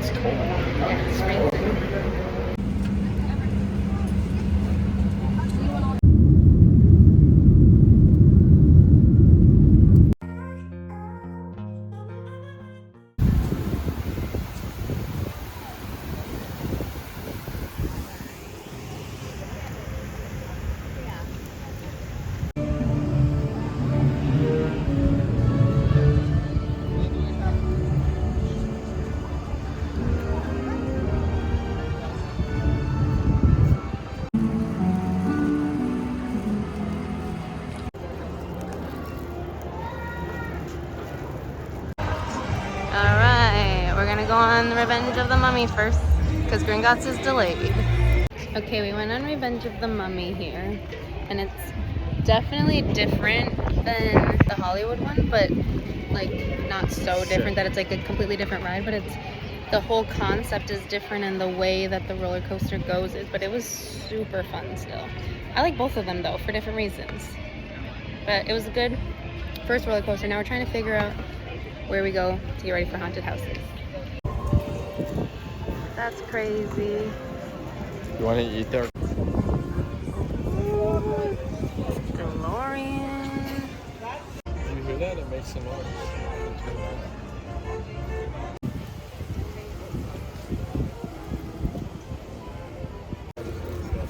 It's cold. Yeah, it's freezing. Alright, we're gonna go on Revenge of the Mummy first, because Gringotts is delayed. Okay, we went on Revenge of the Mummy here, and it's definitely different than the Hollywood one, but like not so different that it's like a completely different ride, but it's the whole concept is different and the way that the roller coaster goes is, but it was super fun still. I like both of them though, for different reasons. But it was a good first roller coaster. Now we're trying to figure out where we go to get ready for haunted houses. That's crazy. You want to eat there? DeLorean. You hear that? It makes a noise.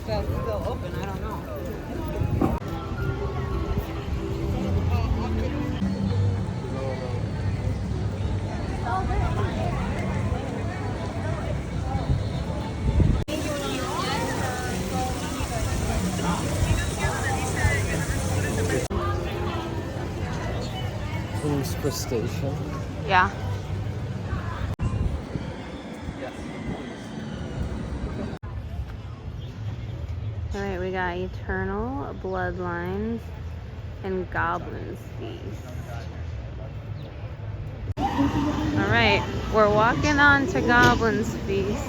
That's still open, I don't know. Crustacean. Yeah. Alright, we got Eternal, Bloodlines, and Goblin's Feast. Alright, we're walking on to Goblin's Feast.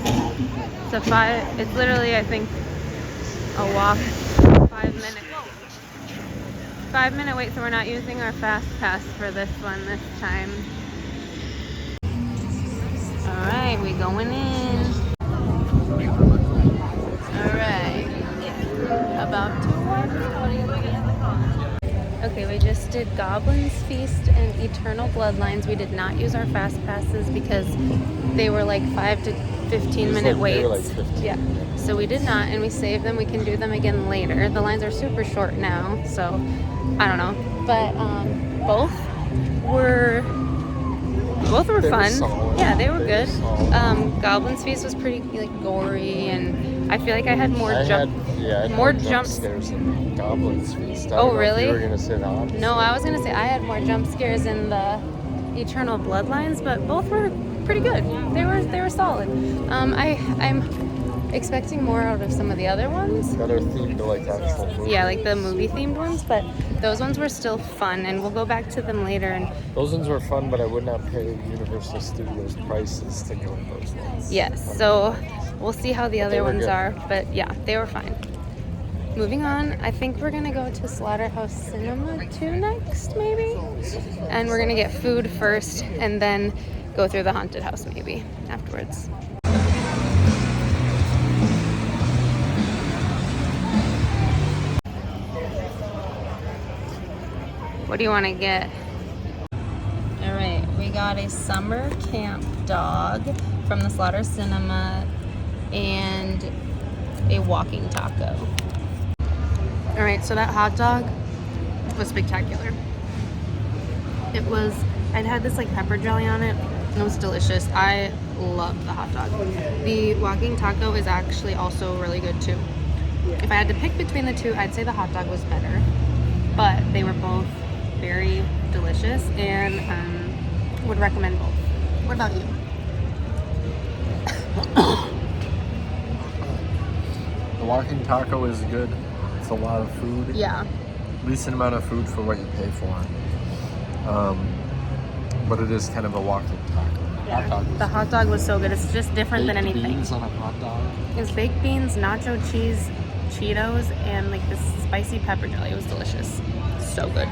It's literally, I think, a walk, 5-minute. 5-minute wait, so we're not using our fast pass for this one this time. Alright, we going in. Alright. About to walk. Okay, we just did Goblin's Feast and Eternal Bloodlines. We did not use our fast passes because they were like 5 to 15-minute waits. They were like 15. Yeah. So we did not, and we saved them. We can do them again later. The lines are super short now, so I don't know. But both were fun. Yeah, they were good. Goblin's Feast was pretty like gory, and I feel like I had more jump scares in Goblin's Feast. Oh, really? You were gonna say the opposite. No, I was gonna say I had more jump scares in the Eternal Bloodlines, but both were pretty good. They were solid. I'm expecting more out of some of the other ones that are themed to like actual movie. Yeah, like the movie themed ones, but those ones were still fun, and we'll go back to them later. And those ones were fun, but I would not pay Universal Studios prices to go to those ones. Yes, so we'll see how the other ones are, but yeah, they were fine. Moving on, I think we're gonna go to Slaughterhouse Cinema 2 next, maybe, and we're gonna get food first and then go through the haunted house maybe afterwards. What do you want to get? All right, we got a summer camp dog from the Slaughter Cinema and a walking taco. All right, so that hot dog was spectacular. I'd had this like pepper jelly on it. It was delicious. I love the hot dog. The walking taco is actually also really good too. If I had to pick between the two, I'd say the hot dog was better, but they were both very delicious and would recommend both. What about you? The walking taco is good. It's a lot of food. Yeah. Decent amount of food for what you pay for. But it is kind of a walking taco. Yeah. The hot dog was so good. It's just different than anything. Baked beans on a hot dog. It's baked beans, nacho cheese, Cheetos, and like this spicy pepper jelly. It was delicious. So good.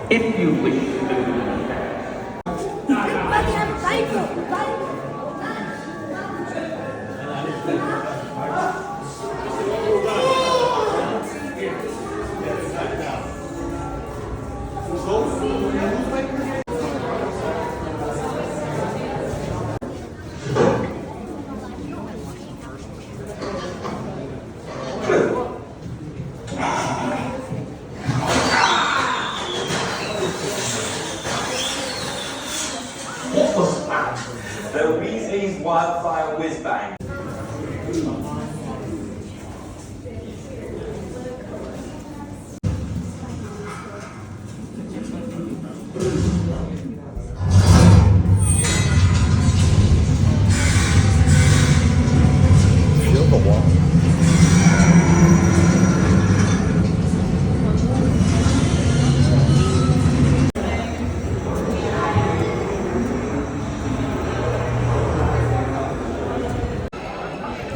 If you wish to. The Weasley's wildfire whiz bang. Feel the wall.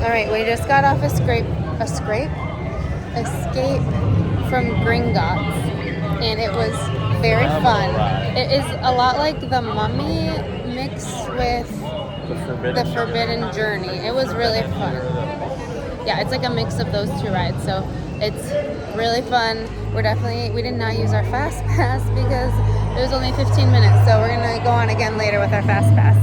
All right, we just got off escape from Gringotts, and it was very fun. It is a lot like the Mummy mixed with the Forbidden Journey. It was really fun. Yeah, it's like a mix of those two rides, so it's really fun. We did not use our fast pass because it was only 15 minutes, so we're gonna go on again later with our fast pass.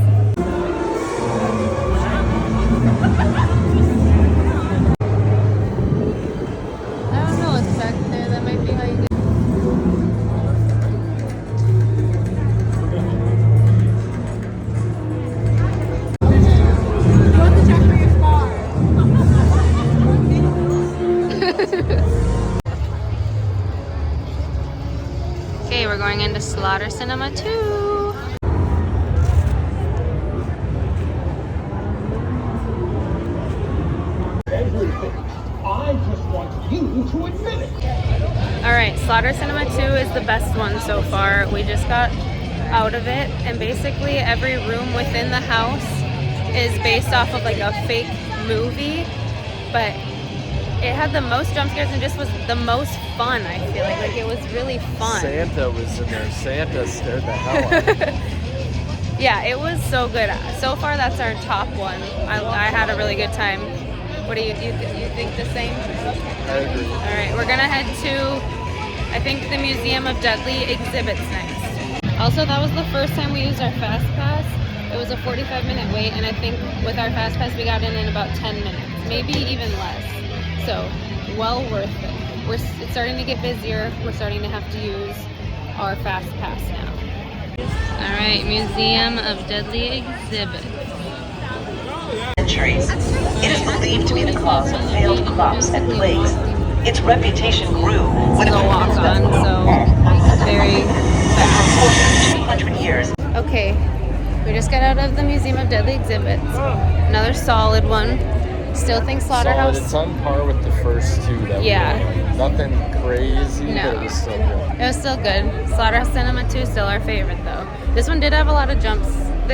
Okay, we're going into Slaughter Cinema 2. I just want you to admit it. Alright, Slaughter Cinema 2 is the best one so far. We just got out of it, and basically every room within the house is based off of like a fake movie, but it had the most jump scares and just was the most fun, I feel like. Like, it was really fun. Santa was in there. Santa scared the hell out of me. Yeah, it was so good. So far, that's our top one. I had a really good time. What do you think the same? I agree. All right, we're gonna head to, I think, the Museum of Deadly Exhibits next. Also, that was the first time we used our Fast Pass. It was a 45-minute wait, and I think with our Fast Pass, we got in about 10 minutes, maybe even less. So, well worth it. It's starting to get busier. We're starting to have to use our Fast Pass now. All right, Museum of Deadly Exhibits. Centuries. It is believed to be the cause of failed crops and plagues. Its reputation grew when it Still walk was on, so very fast. for 200 years. Okay, we just got out of the Museum of Deadly Exhibits. Another solid one. Still think Slaughterhouse. Solid. It's on par with the first two that we went. Nothing crazy, No. but it was still good. It was still good. Slaughterhouse Cinema 2 is still our favorite though. This one did have a lot of jumps.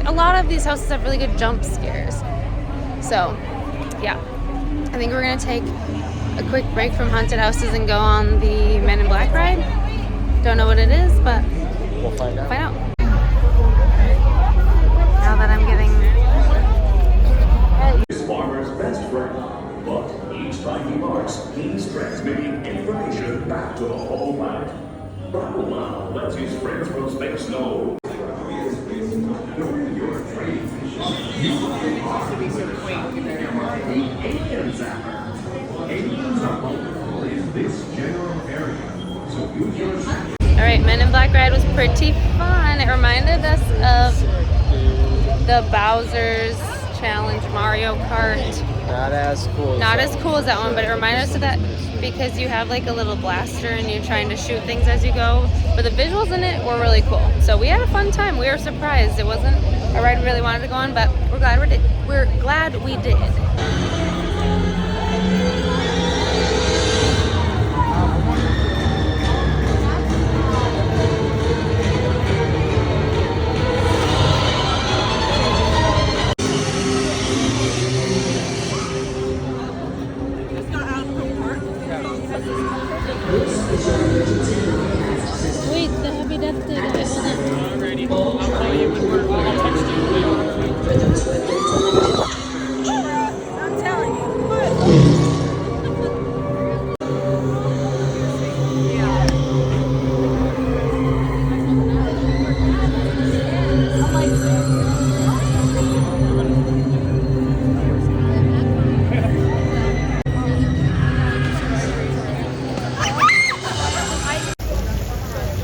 A lot of these houses have really good jump scares. So, yeah. I think we're gonna take a quick break from haunted houses and go on the Men in Black ride. Don't know what it is, but We'll find out. find out. Now that I'm getting Is farmer's best friend, but each time he barks, he's transmitting information back to the whole planet. Wow lets his friends from space know. You're trained. You are the alien zapper. Aliens are vulnerable in this general area, so use your sense. All right, Men in Black ride was pretty fun. It reminded us of the Bowser's Challenge Mario Kart. Not as cool. Not as cool as that one, but it reminded us of that because you have like a little blaster and you're trying to shoot things as you go. But the visuals in it were really cool. So we had a fun time. We were surprised. It wasn't a ride we really wanted to go on, but we're glad we did. Wait, the heavy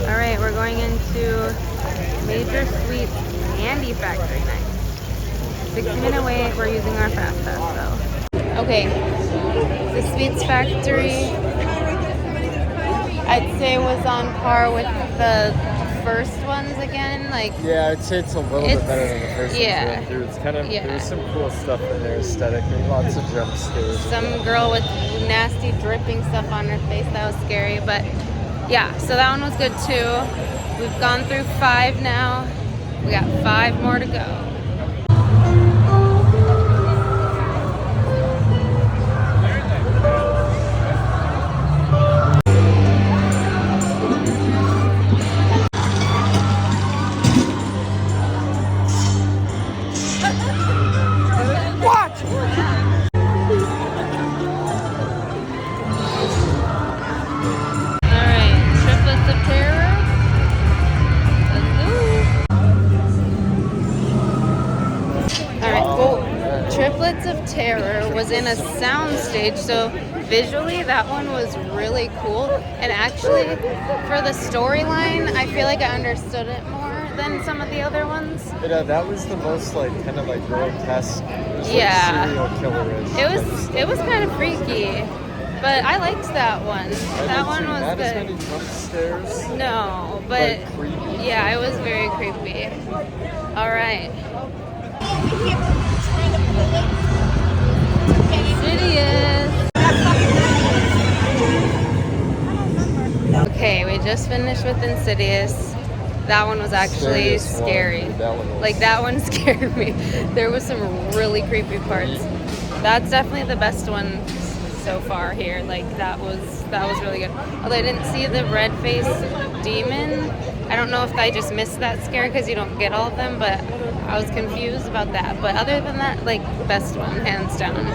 Alright, we're going into Major Sweets Candy Factory night. 60-minute wait, we're using our fast pass though. Okay, the Sweets Factory, I'd say was on par with the first ones again. Like, Yeah, I'd say it's a little bit better than the first yeah. one we went through. It's kind of, Yeah. there's some cool stuff in there aesthetically, lots of jump scares. Some girl with nasty dripping stuff on her face, that was scary, but yeah, so that one was good too. We've gone through 5 now. We got 5 more to go. Triplets of Terror was in a soundstage, so visually that one was really cool. And actually, for the storyline, I feel like I understood it more than some of the other ones. But that was the most like kind of like grotesque, just, Yeah. like, serial killer-ish. It was kind of freaky, but I liked that one. That one was Not as good. many jump scares. No, but creepy. yeah, it was very creepy. All right. Insidious. Okay, we just finished with Insidious. That one was actually Scariest one. scary. That one was- Like, that one scared me. There was some really creepy parts. That's definitely the best one so far here. Like, that was really good. Although I didn't see the red face demon. I don't know if I just missed that scare because you don't get all of them, but I was confused about that. But other than that, like, best one, hands down.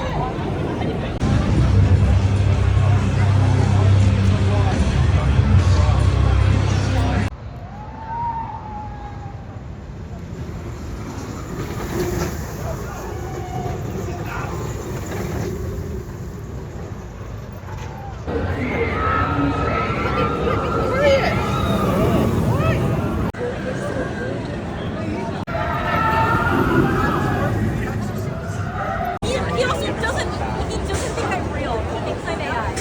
He doesn't think I'm real. He thinks I'm AI.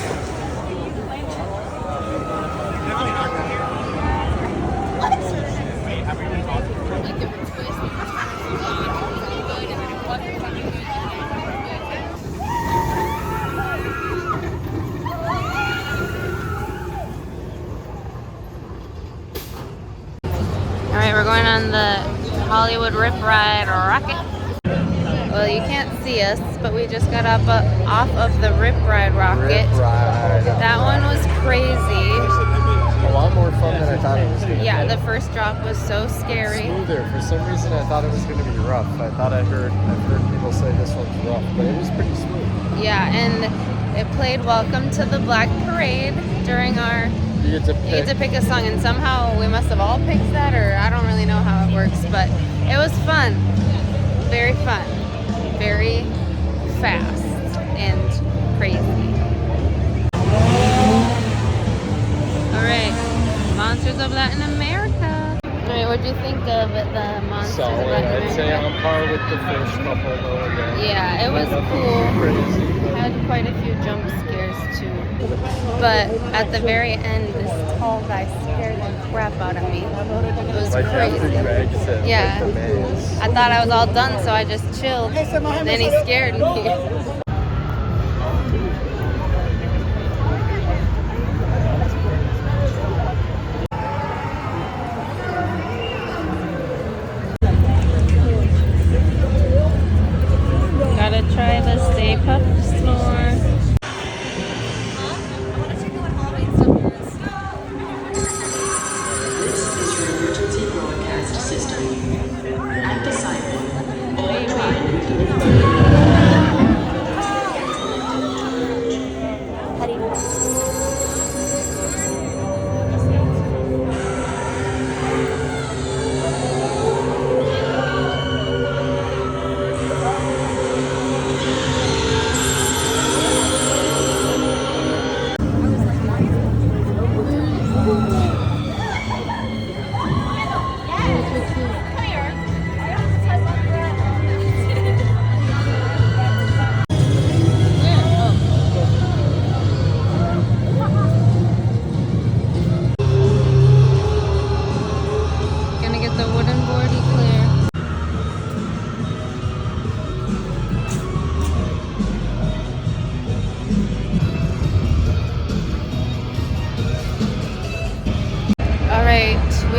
Alright, we're going on the Hollywood Rip Ride Rocket. Well, you can't see us, but we just got off of the Rip Ride Rocket. Rip Ride. That one was crazy. A lot more fun than I thought it was going to be. Yeah, the first drop was so scary. Smoother. For some reason, I thought it was going to be rough. I've heard people say this one's rough, but it was pretty smooth. Yeah, and it played Welcome to the Black Parade during our... You get to pick a song, and somehow we must have all picked that, or I don't really know how it works, but it was fun. Very fun. Very fast and crazy. Alright, Monsters of Latin America. Alright, what'd you think of the Monsters of solid. Latin I'd say America? on par with the first couple, though. Again. Yeah, it was cool. Crazy. Had quite a few jump scares too. But at the very end, this tall guy scared the crap out of me. It was Like after crazy. you exit, Yeah. like the maze. I thought I was all done, so I just chilled. Then he scared me. Gotta try the Stay Puft S'more.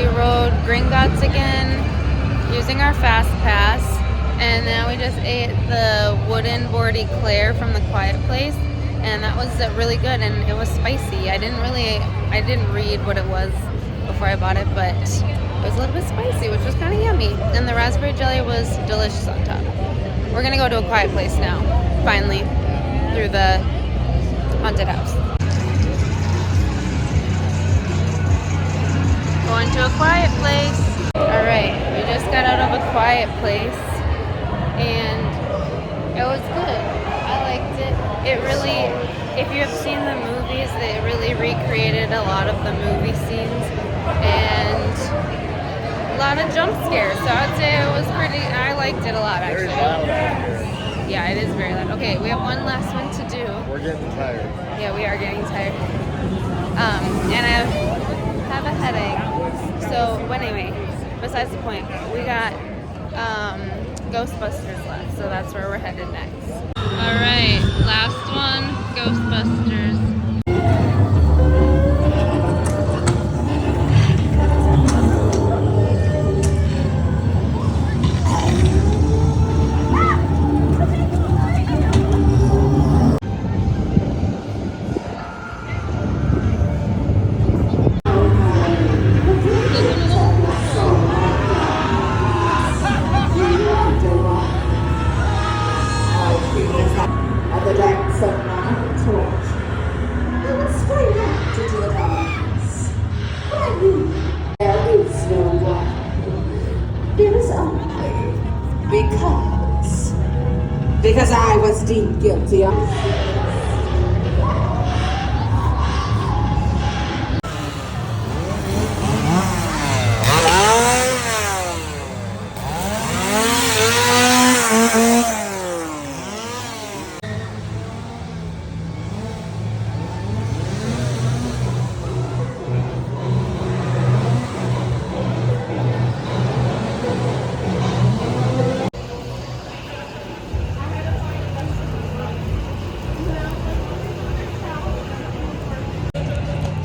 We rode Gringotts again using our fast pass, and now we just ate the wooden board eclair from the Quiet Place, and that was really good, and it was spicy. I didn't read what it was before I bought it, but it was a little bit spicy, which was kind of yummy. And the raspberry jelly was delicious on top. We're gonna go to a Quiet Place now, finally, through the haunted house. Going to a Quiet Place. All right, we just got out of a Quiet Place, and it was good. I liked it. It really, if you have seen the movies, they really recreated a lot of the movie scenes, and a lot of jump scares. So I'd say it was I liked it a lot, actually. Very loud out here. Yeah, it is very loud. Okay, we have one last one to do. We're getting tired. Yeah, we are getting tired. And I have a headache. So, anyway, besides the point, we got Ghostbusters left, so that's where we're headed next. All right, last one, Ghostbusters. Of the dance of my torch. I was straight out to do the dance. But I knew there is no one. There is only because I was deemed guilty of.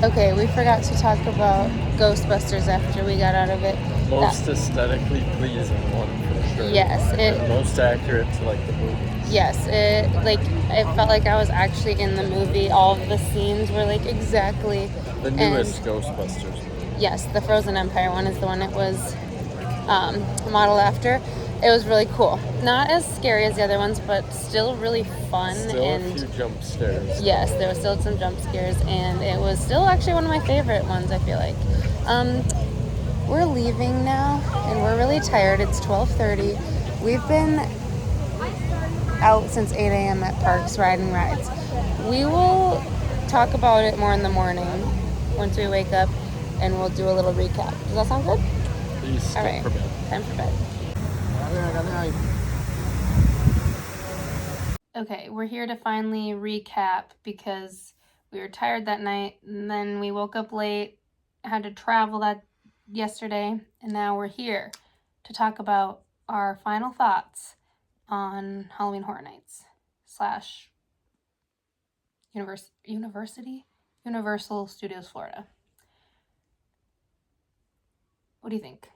Okay, we forgot to talk about Ghostbusters after we got out of it. Most aesthetically pleasing one for sure. Yes, And most accurate to like the movies. Yes, it felt like I was actually in the movie. All of the scenes were like exactly. The newest Ghostbusters movie. Yes, the Frozen Empire one is the one it was modeled after. It was really cool. Not as scary as the other ones, but still really fun. Still and a few jump scares. yes, there was still some jump scares, and it was still actually one of my favorite ones, I feel like. We're leaving now, and we're really tired. It's 12:30. We've been out since 8 a.m. at parks riding rides. We will talk about it more in the morning once we wake up, and we'll do a little recap. Does that sound good? Please All right, for bed. time for bed. Okay, we're here to finally recap because we were tired that night, and then we woke up late, had to travel that yesterday, and now we're here to talk about our final thoughts on Halloween Horror Nights / Universal Studios Florida. What do you think?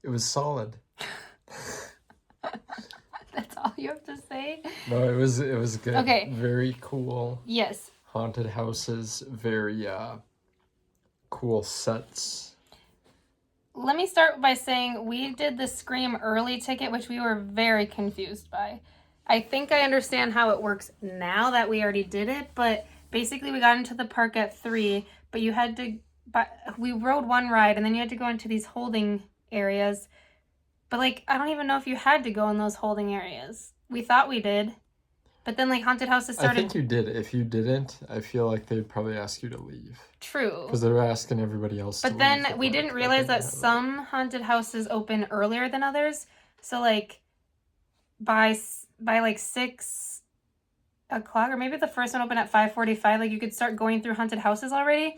It was solid. That's all you have to say? No, it was good. Okay. Very cool. Yes. Haunted houses, very cool sets. Let me start by saying we did the Scream early ticket, which we were very confused by. I think I understand how it works now that we already did it, but basically we got into the park at 3, but you had to, we rode one ride and then you had to go into these holding areas. But like, I don't even know if you had to go in those holding areas. We thought we did. But then like haunted houses started. I think you did. If you didn't, I feel like they'd probably ask you to leave. True. Because they were asking everybody else But then we didn't realize that some haunted houses open earlier than others. So like by like 6 o'clock, or maybe the first one opened at 5:45, like you could start going through haunted houses already.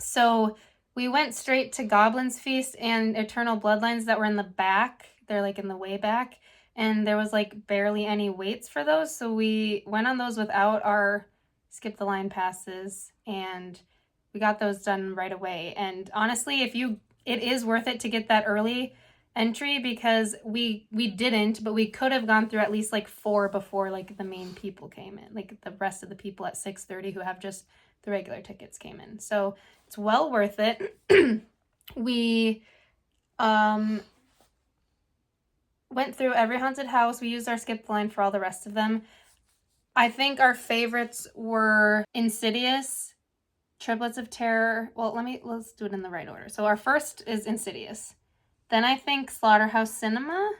So we went straight to Goblin's Feast and Eternal Bloodlines that were in the back. They're like in the way back. And there was like barely any waits for those. So we went on those without our skip the line passes. And we got those done right away. And honestly, if you it is worth it to get that early entry because we didn't, but we could have gone through at least like 4 before like the main people came in. Like the rest of the people at 6:30 who have just the regular tickets came in. So it's well worth it. We went through every haunted house. We used our skip line for all the rest of them. I think our favorites were Insidious, Triplets of Terror. Well, let's do it in the right order. So our first is Insidious. Then I think Slaughterhouse Cinema.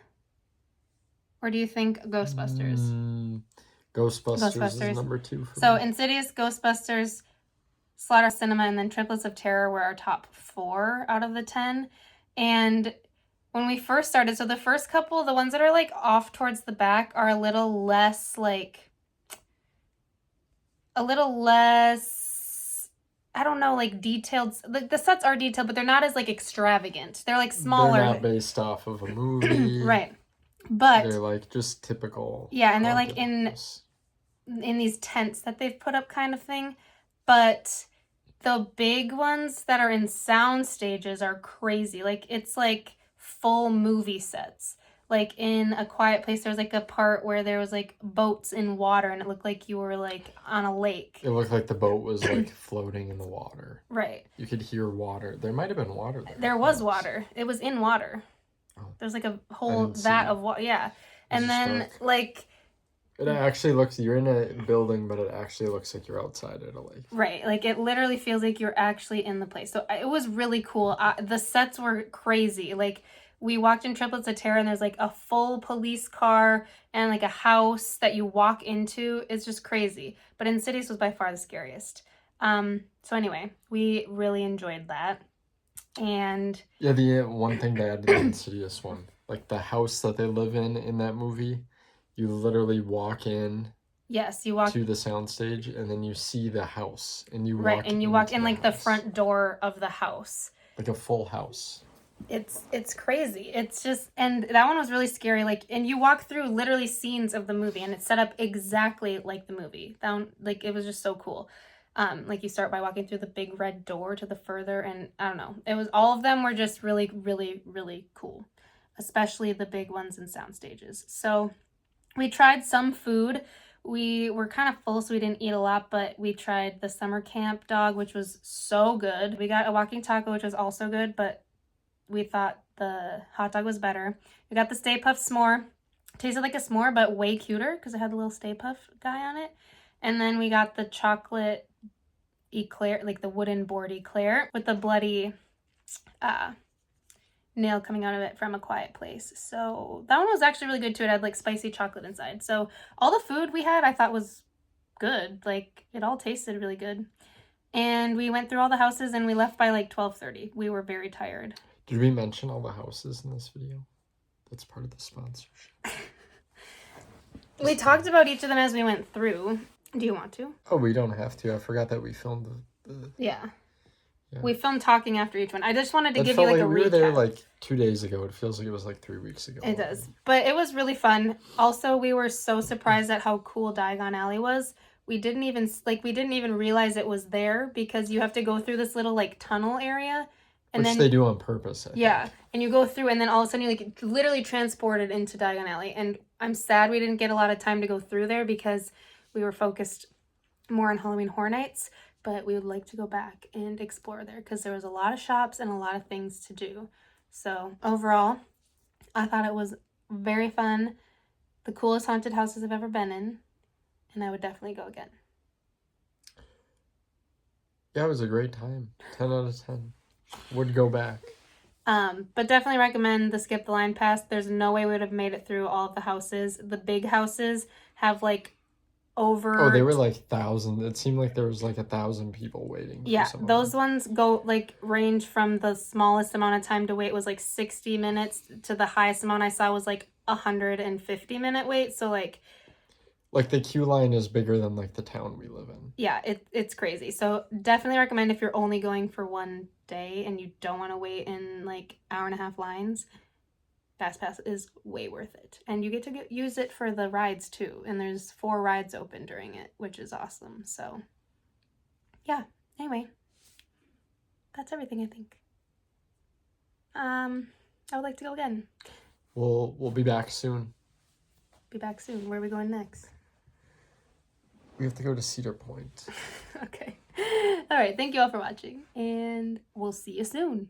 Or do you think Ghostbusters? Ghostbusters is number 2 for So me. Insidious, Ghostbusters, Slaughterhouse Cinema, and then Triplets of Terror were our top 4 out of the 10. And when we first started, so the first couple, the ones that are like off towards the back are a little less, I don't know, like detailed. Like the sets are detailed, but they're not as like extravagant. They're like smaller. They're not based off of a movie. Right. But they're like just typical. Yeah, and they're like in these tents that they've put up kind of thing. But the big ones that are in sound stages are crazy. Like it's like full movie sets. Like in A Quiet Place, there was like a part where there was like boats in water and it looked like you were like on a lake. It looked like the boat was like floating in the water. Right. You could hear water. There might have been water there. There was water. It was in water. Oh. There's like a whole vat of water. Yeah. And then dark. like... It actually looks, you're in a building, but it actually looks like you're outside at a lake. Right. Like it literally feels like you're actually in the place. So it was really cool. The sets were crazy. Like we walked in Triplets of Terror and there's like a full police car and like a house that you walk into. It's just crazy. But Insidious was by far the scariest. So anyway, we really enjoyed that. And yeah, the one thing they added to the Insidious one, like the house that they live in that movie, you literally walk in. Yes, you walk to the soundstage and then you see the house and you right, walk and you walk in like the house. front door of the house. Like a full house. It's crazy. It's just, and that one was really scary. Like, and you walk through literally scenes of the movie, and it's set up exactly like the movie. Like it was just so cool. Like you start by walking through the big red door to the further, and I don't know. It was all of them were just really, really, really cool, especially the big ones in sound stages. So we tried some food. We were kind of full, so we didn't eat a lot, but we tried the summer camp dog, which was so good. We got a walking taco, which was also good, but we thought the hot dog was better. We got the Stay Puft s'more. Tasted like a s'more, but way cuter because it had the little Stay Puft guy on it. And then we got the chocolate eclair, like the wooden board eclair with the bloody nail coming out of it from A Quiet Place. So that one was actually really good too. It had like spicy chocolate inside. So all the food we had I thought was good. Like it all tasted really good. And we went through all the houses and we left by like 12:30. We were very tired. Did we mention all the houses in this video? That's part of the sponsorship. We talked about each of them as we went through. Do you want to? Oh, we don't have to. I forgot that we filmed the... Yeah. We filmed talking after each one. I just wanted to give you like a recap. We were there like 2 days ago. It feels like it was like 3 weeks ago. It does. But it was really fun. Also, we were so surprised at how cool Diagon Alley was. We didn't even realize it was there because you have to go through this little like tunnel area. And Which then, they do on purpose, I think. And you go through and then all of a sudden you like literally transported into Diagon Alley. And I'm sad we didn't get a lot of time to go through there because we were focused more on Halloween Horror Nights. But we would like to go back and explore there because there was a lot of shops and a lot of things to do. So overall, I thought it was very fun. The coolest haunted houses I've ever been in. And I would definitely go again. Yeah, it was a great time. 10 out of 10. Would go back. But definitely recommend the Skip the Line Pass. There's no way we would have made it through all of the houses. The big houses have like over... Oh, they were like 1,000. It seemed like there was like 1,000 people waiting. Yeah, those ones go like range from the smallest amount of time to wait was like 60 minutes to the highest amount I saw was like 150-minute wait. So like the queue line is bigger than like the town we live in. Yeah, it's crazy. So definitely recommend if you're only going for one day and you don't want to wait in like hour-and-a-half lines. Fast Pass is way worth it. And you get to use it for the rides too. And there's 4 rides open during it, which is awesome. So yeah, anyway, that's everything I think. I would like to go again. We'll be back soon. Be back soon. Where are we going next? We have to go to Cedar Point. Okay. All right. Thank you all for watching, and we'll see you soon.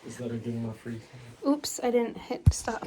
Is that a good enough free? Oops, I didn't hit stop.